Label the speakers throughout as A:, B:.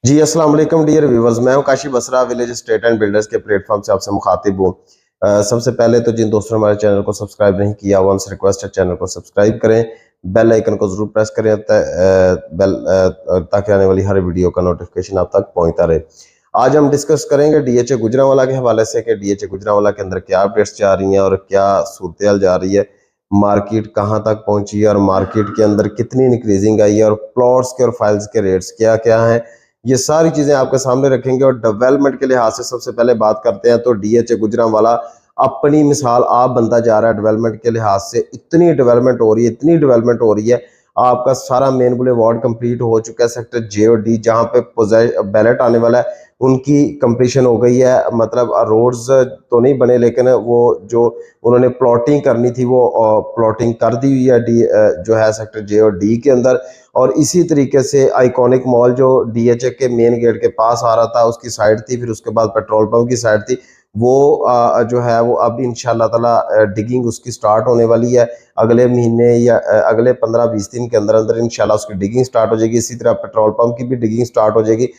A: जी अस्सलाम वालेकुम dear viewers. मैं हूं Kashi Basra village state and builders के प्लेटफॉर्म से आपसे मुखातिब हूं। सबसे पहले तो जिन दोस्तों ने हमारे चैनल को सब्सक्राइब नहीं किया हुआ उनसे रिक्वेस्ट है चैनल को सब्सक्राइब करें, बेल आइकन को जरूर प्रेस करें ताकि आने वाली हर वीडियो का नोटिफिकेशन आप तक पहुंचता रहे। आज हम डिस्कस करेंगे डीएचए गुजरांवाला के हवाले से कि डीएचए गुजरांवाला के अंदर क्या अपडेट्स जा रही हैं और क्या सूरत जा रही है, मार्केट कहाँ तक पहुंची है और मार्केट के अंदर कितनी इंक्रीजिंग आई है और प्लॉट्स के और फाइल्स के रेट्स क्या क्या हैं। ये सारी चीजें आपके सामने रखेंगे और डेवलपमेंट के लिहाज से सबसे पहले बात करते हैं तो डीएचए गुजरांवाला अपनी मिसाल आप बनता जा रहा है। डेवलपमेंट के लिहाज से इतनी डेवलपमेंट हो रही है, इतनी डेवलपमेंट हो रही है। आपका सारा मेन बुले वार्ड कंप्लीट हो चुका है। सेक्टर जे और डी जहाँ पे बैलेट आने वाला है उनकी कंप्लीशन हो गई है। मतलब रोड्स तो नहीं बने लेकिन वो जो उन्होंने प्लॉटिंग करनी थी वो प्लॉटिंग कर दी हुई है डी जो है सेक्टर जे और डी के अंदर। और इसी तरीके से आइकॉनिक मॉल जो डीएचए के मेन गेट के पास आ रहा था उसकी साइड थी, फिर उसके बाद पेट्रोल पंप की साइड थी, वो जो है वो अब इंशाल्लाह ताला डिगिंग उसकी स्टार्ट होने वाली है अगले महीने या अगले 15-20 दिन के अंदर अंदर इंशाल्लाह उसकी डिगिंग स्टार्ट हो जाएगी। इसी तरह पेट्रोल पंप की भी डिगिंग स्टार्ट हो जाएगी।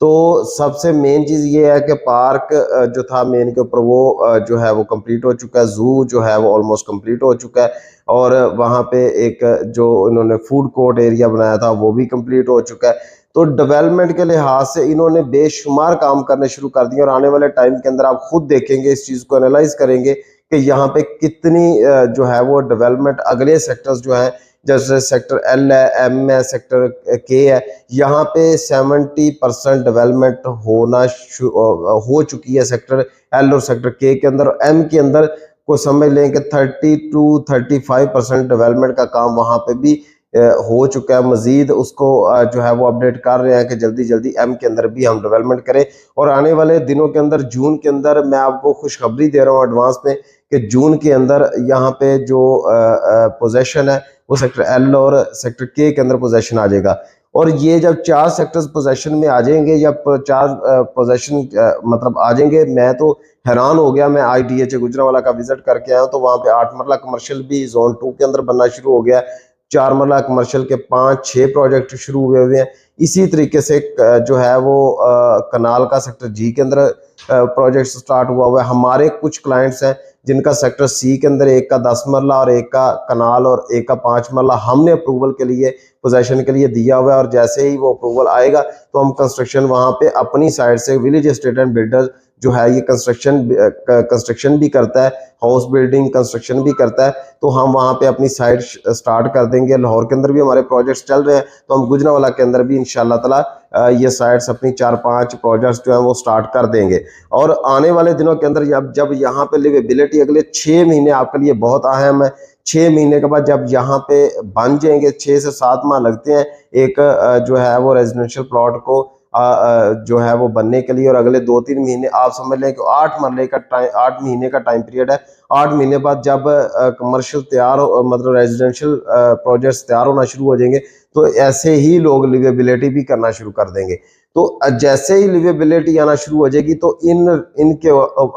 A: तो सबसे मेन चीज़ ये है कि पार्क जो था मेन के ऊपर वो जो है वो कंप्लीट हो चुका है। ज़ू जो है वो ऑलमोस्ट कंप्लीट हो चुका है और वहाँ पे एक जो इन्होंने फूड कोर्ट एरिया बनाया था वो भी कंप्लीट हो चुका है। तो डेवलपमेंट के लिहाज से इन्होंने बेशुमार काम करने शुरू कर दिए और आने वाले टाइम के अंदर आप खुद देखेंगे, इस चीज़ को एनालाइज करेंगे कि यहाँ पे कितनी जो है वो डेवलपमेंट अगले सेक्टर्स जो हैं, जैसे सेक्टर एल है, एम है, सेक्टर के है, यहाँ पे 70% डेवलपमेंट हो चुकी है सेक्टर एल और सेक्टर के अंदर। और एम के अंदर को समझ लें कि 30-35% डेवलपमेंट का काम वहाँ पे भी हो चुका है। मजीद उसको जो है वो अपडेट कर रहे हैं कि जल्दी जल्दी एम के अंदर भी हम डेवलपमेंट करें। और आने वाले दिनों के अंदर जून के अंदर मैं आपको खुशखबरी दे रहा हूँ एडवांस में कि जून के अंदर यहाँ पे जो पोजेशन है वो सेक्टर एल और सेक्टर के अंदर पोजेशन आ जाएगा। और ये जब 4 सेक्टर्स पोजेशन में आ जाएंगे या 4 पोजेशन मतलब आ जाएंगे, मैं तो हैरान हो गया। मैं आज डीएचए गुजरांवाला का विजिट करके आया हूँ तो वहाँ पे 8 मरला कमर्शियल भी जोन 2 के अंदर बनना शुरू हो गया। 4 मरला कमर्शियल के 5-6 प्रोजेक्ट शुरू हुए हैं। इसी तरीके से जो है वो कनाल का सेक्टर जी के अंदर प्रोजेक्ट स्टार्ट हुआ है। हमारे कुछ क्लाइंट्स हैं जिनका सेक्टर सी के अंदर एक का 10 मरला और एक का कनाल और एक का 5 मरला हमने अप्रूवल के लिए पोजेशन के लिए दिया हुआ है। और जैसे ही वो अप्रूवल आएगा तो हम कंस्ट्रक्शन वहाँ पे अपनी साइड से विलेज एस्टेट एंड बिल्डर जो है ये कंस्ट्रक्शन भी करता है, हाउस बिल्डिंग कंस्ट्रक्शन भी करता है। तो हम वहाँ पे अपनी साइट स्टार्ट कर देंगे। लाहौर के अंदर भी हमारे प्रोजेक्ट्स चल रहे हैं तो हम गुजरांवाला के अंदर भी इंशाल्लाह ताला ये साइट्स अपनी 4-5 प्रोजेक्ट्स जो है वो स्टार्ट कर देंगे। और आने वाले दिनों के अंदर जब यहाँ पे लिवेबिलिटी अगले 6 महीने आपके लिए बहुत अहम है। 6 महीने के बाद जब यहाँ पे बन जाएंगे, 6 से 7 माह लगते हैं एक जो है वो रेजिडेंशियल प्लॉट को जो है वो बनने के लिए। और अगले 2-3 महीने आप समझ लें कि 8 महीने का टाइम पीरियड है। 8 महीने बाद जब कमर्शियल तैयार हो, मतलब रेजिडेंशियल प्रोजेक्ट्स तैयार होना शुरू हो जाएंगे तो ऐसे ही लोग लिवेबिलिटी भी करना शुरू कर देंगे। तो जैसे ही लिवेबिलिटी आना शुरू हो जाएगी तो इनके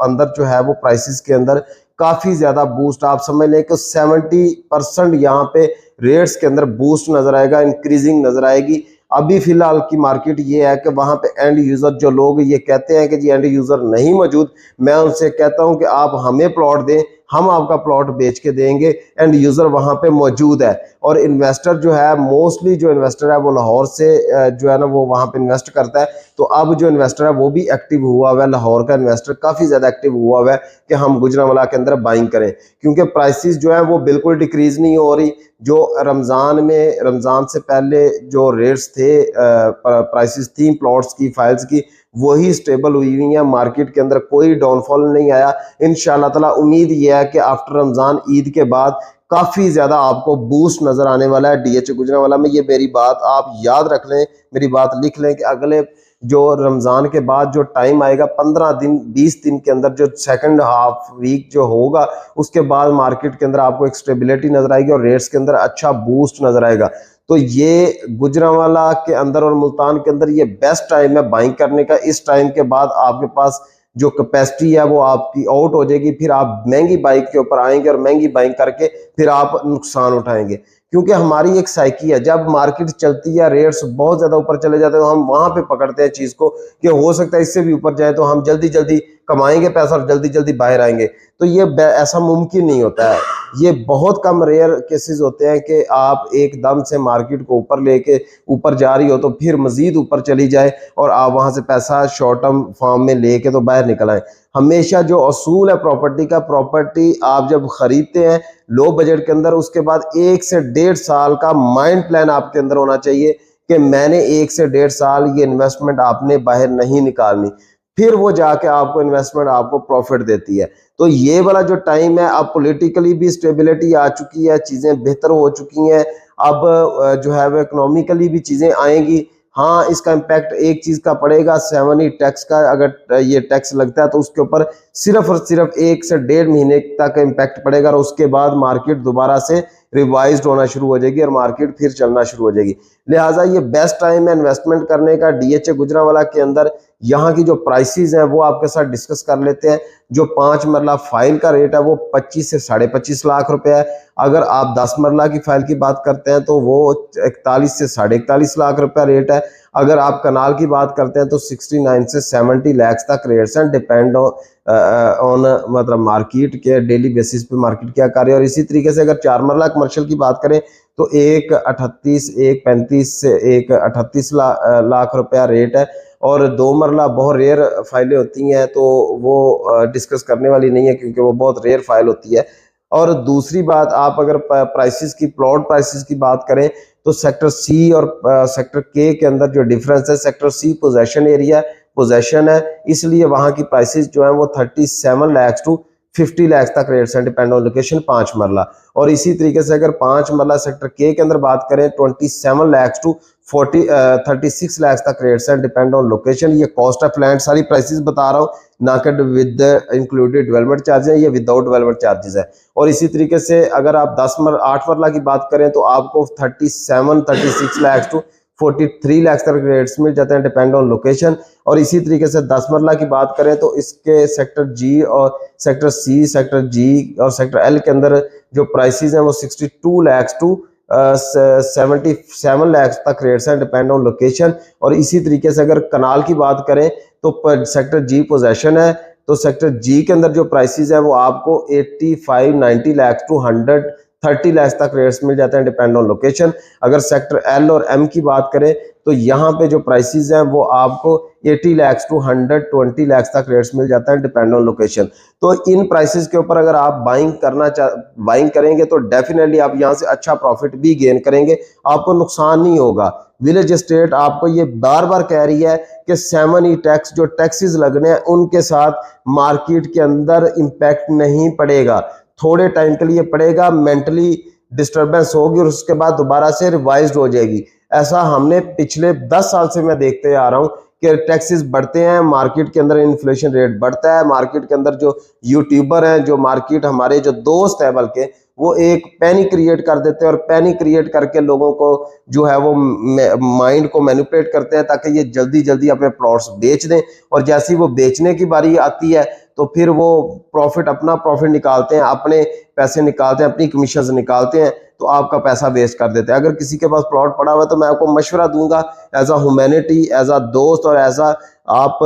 A: अंदर जो है वो प्राइसेस के अंदर काफी ज्यादा बूस्ट, आप समझ लें कि 70% यहाँ पे रेट्स के अंदर बूस्ट नजर आएगा, इंक्रीजिंग नजर आएगी। अभी फिलहाल की मार्केट ये है कि वहां पे एंड यूजर जो लोग ये कहते हैं कि जी एंड यूजर नहीं मौजूद, मैं उनसे कहता हूं कि आप हमें प्लॉट दें, हम आपका प्लॉट बेच के देंगे। एंड यूजर वहां पे मौजूद है। और इन्वेस्टर जो है मोस्टली जो इन्वेस्टर है वो लाहौर से जो है ना वो वहां पे इन्वेस्ट करता है। तो अब जो इन्वेस्टर है वो भी एक्टिव हुआ हुआ है। लाहौर का इन्वेस्टर काफी ज्यादा एक्टिव हुआ हुआ है कि हम गुजरांवाला के अंदर बाइंग करें, क्योंकि प्राइसेस जो है वो बिल्कुल डिक्रीज नहीं हो रही। जो रमजान से पहले जो रेट्स थे, प्राइसेस थी प्लॉट्स की, फाइल्स की, वही स्टेबल हुई हुई है। मार्केट के अंदर कोई डाउनफॉल नहीं आया। इंशाल्लाह ताला उम्मीद यह है कि आफ्टर रमजान ईद के बाद काफी ज्यादा आपको बूस्ट नजर आने वाला है डीएचए गुजरांवाला में। ये मेरी बात आप याद रख लें, मेरी बात लिख लें कि अगले जो रमजान के बाद जो टाइम आएगा 15 दिन 20 दिन के अंदर, जो सेकंड हाफ वीक जो होगा, उसके बाद मार्केट के अंदर आपको एक स्टेबिलिटी नजर आएगी और रेट्स के अंदर अच्छा बूस्ट नजर आएगा। तो ये गुजरांवाला के अंदर और मुल्तान के अंदर ये बेस्ट टाइम है बाइंग करने का। इस टाइम के बाद आपके पास जो कैपेसिटी है वो आपकी आउट हो जाएगी, फिर आप महंगी बाइक के ऊपर आएंगे और महंगी बाइंग करके फिर आप नुकसान उठाएंगे। क्योंकि हमारी एक साइकी है, जब मार्केट चलती है रेट्स बहुत ज्यादा ऊपर चले जाते हैं तो हम वहां पे पकड़ते हैं चीज को कि हो सकता है इससे भी ऊपर जाए, तो हम जल्दी जल्दी कमाएंगे पैसा और जल्दी जल्दी बाहर आएंगे। तो ये ऐसा मुमकिन नहीं होता है। ये बहुत कम रेयर केसेस होते हैं कि आप एकदम से मार्केट को ऊपर लेके ऊपर जा रही हो तो फिर मजीद ऊपर चली जाए और आप वहां से पैसा शॉर्ट टर्म फॉर्म में लेके तो बाहर निकल आए। हमेशा जो असूल है प्रॉपर्टी का, प्रॉपर्टी आप जब खरीदते हैं लो बजट के अंदर, उसके बाद 1 से 1.5 साल का माइंड प्लान आपके अंदर होना चाहिए कि मैंने 1 से 1.5 साल ये इन्वेस्टमेंट आपने बाहर नहीं निकालनी, फिर वो जाके आपको इन्वेस्टमेंट आपको प्रॉफिट देती है। तो ये वाला जो टाइम है, अब पॉलिटिकली भी स्टेबिलिटी आ चुकी है, चीजें बेहतर हो चुकी हैं, अब जो है वो इकोनॉमिकली भी चीजें आएंगी। हाँ, इसका इम्पैक्ट एक चीज का पड़ेगा, 7 टैक्स का, अगर ये टैक्स लगता है तो उसके ऊपर सिर्फ और सिर्फ 1 से 1.5 महीने तक इम्पैक्ट पड़ेगा और उसके बाद मार्केट दोबारा से रिवाइज्ड होना शुरू हो जाएगी और मार्केट फिर चलना शुरू हो जाएगी। लिहाजा ये बेस्ट टाइम है इन्वेस्टमेंट करने का डीएचए गुजरांवाला के अंदर। यहाँ की जो प्राइसेस हैं वो आपके साथ डिस्कस कर लेते हैं। जो 5 मरला फाइल का रेट है वो 25 से 25.5 लाख रुपए है। अगर आप 10 मरला की फाइल की बात करते हैं तो वो 41 से 41.5 लाख रुपया रेट है। अगर आप कनाल की बात करते हैं तो 69 से 70 लाख तक रेट्स हैं, डिपेंड ऑन मतलब मार्केट के डेली बेसिस पे मार्केट क्या कर रही है। और इसी तरीके से अगर 4 मरला कमर्शियल की बात करें तो 1.38, 1.35 से 1.38 लाख रुपया रेट है। और 2 मरला बहुत रेयर फाइलें होती हैं तो वो डिस्कस करने वाली नहीं है क्योंकि वो बहुत रेयर फाइल होती है। और दूसरी बात, आप अगर प्राइसेस की, प्लॉट प्राइसेस की बात करें तो सेक्टर सी और सेक्टर के अंदर जो डिफरेंस है, sector C possession area possession है, इसलिए वहां की प्राइसेस जो है वो 37 लाख टू 50 लाख तक रेट्स हैं, डिपेंड ऑन लोकेशन 5 मरला। और इसी तरीके से अगर 5 मरला सेक्टर के अंदर बात करें 27 लाख टू 36 लाख तक रेट्स हैं, डिपेंड ऑन लोकेशन। ये कॉस्ट ऑफ लैंड सारी प्राइसेस बता रहा हूँ, ना कि विद इंक्लूडेड डेवलपमेंट चार्जेस है, ये विदाउट डेवलपमेंट चार्जेस है। और इसी तरीके से अगर आप 8 मरला की बात करें तो आपको 36 लाख टू 43 लाख तक रेट्स मिल जाते हैं, डिपेंड ऑन लोकेशन। और इसी तरीके से 10 मरला की बात करें तो इसके सेक्टर जी और सेक्टर सी, सेक्टर जी और सेक्टर एल के अंदर जो प्राइसेस हैं वो 62 लाख टू 77 लाख तक रेट्स हैं, डिपेंड ऑन लोकेशन। और इसी तरीके से अगर कनाल की बात करें तो सेक्टर जी पोजेशन है, तो सेक्टर जी के अंदर जो प्राइसेस है वो आपको 85, 90 लाख टू 130 लाख तक रेट्स मिल जाते हैं, डिपेंड ऑन लोकेशन। अगर सेक्टर एल और एम की बात करें तो यहाँ पे जो प्राइसेस हैं वो आपको 80 लाख टू 120 लाख तक रेट्स मिल जाता है, डिपेंड ऑन लोकेशन। तो इन प्राइसेस के ऊपर अगर आप बाइंग करेंगे तो डेफिनेटली आप यहाँ से अच्छा प्रॉफिट भी गेन करेंगे, आपको नुकसान नहीं होगा। विलेज एस्टेट आपको ये बार बार कह रही है कि 7 टैक्स जो टैक्सेस लगने हैं उनके साथ मार्केट के अंदर इम्पैक्ट नहीं पड़ेगा, थोड़े टाइम के लिए पड़ेगा, मेंटली डिस्टर्बेंस होगी और उसके बाद दोबारा से रिवाइज्ड हो जाएगी। ऐसा हमने पिछले 10 साल से मैं देखते आ रहा हूं कि टैक्सेस बढ़ते हैं, मार्केट के अंदर इन्फ्लेशन रेट बढ़ता है, मार्केट के अंदर जो यूट्यूबर हैं, जो मार्केट हमारे जो दोस्त हैं, बल्कि वो एक पैनिक क्रिएट कर देते हैं और पैनिक क्रिएट करके लोगों को जो है वो माइंड को मैनिपुलेट करते हैं ताकि ये जल्दी जल्दी अपने प्लॉट्स बेच दें। और जैसे ही वो बेचने की बारी आती है तो फिर वो अपना प्रॉफिट निकालते हैं, अपने पैसे निकालते हैं, अपनी कमीशन निकालते हैं, तो आपका पैसा वेस्ट कर देते हैं। अगर किसी के पास प्लॉट पड़ा हुआ है तो मैं आपको मशवरा दूंगा as a humanity, as a दोस्त और एज आप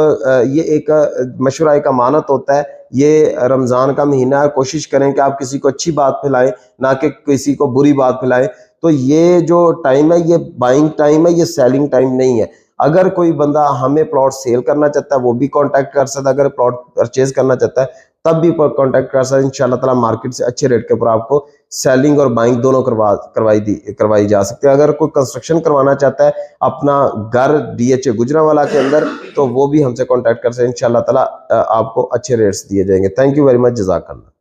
A: ये एक मशवरा, एक अमानत होता है। ये रमज़ान का महीना है, कोशिश करें कि आप किसी को अच्छी बात फैलाएं, ना कि किसी को बुरी बात फैलाएं। तो ये जो टाइम है ये बाइंग टाइम है, ये सेलिंग टाइम नहीं है। अगर कोई बंदा हमें प्लॉट सेल करना चाहता है वो भी कांटेक्ट कर सकता है, अगर प्लॉट परचेज करना चाहता है तब भी कांटेक्ट कर सकता है। इंशाल्लाह ताला मार्केट से अच्छे रेट के ऊपर आपको सेलिंग और बाइंग दोनों करवाई जा सकती है। अगर कोई कंस्ट्रक्शन करवाना चाहता है अपना घर डीएचए गुजरांवाला के अंदर तो वो भी हमसे कांटेक्ट कर सकते हैं, इंशाल्लाह ताला आपको अच्छे रेट्स दिए जाएंगे। थैंक यू वेरी मच, जज़ाकल्लाह।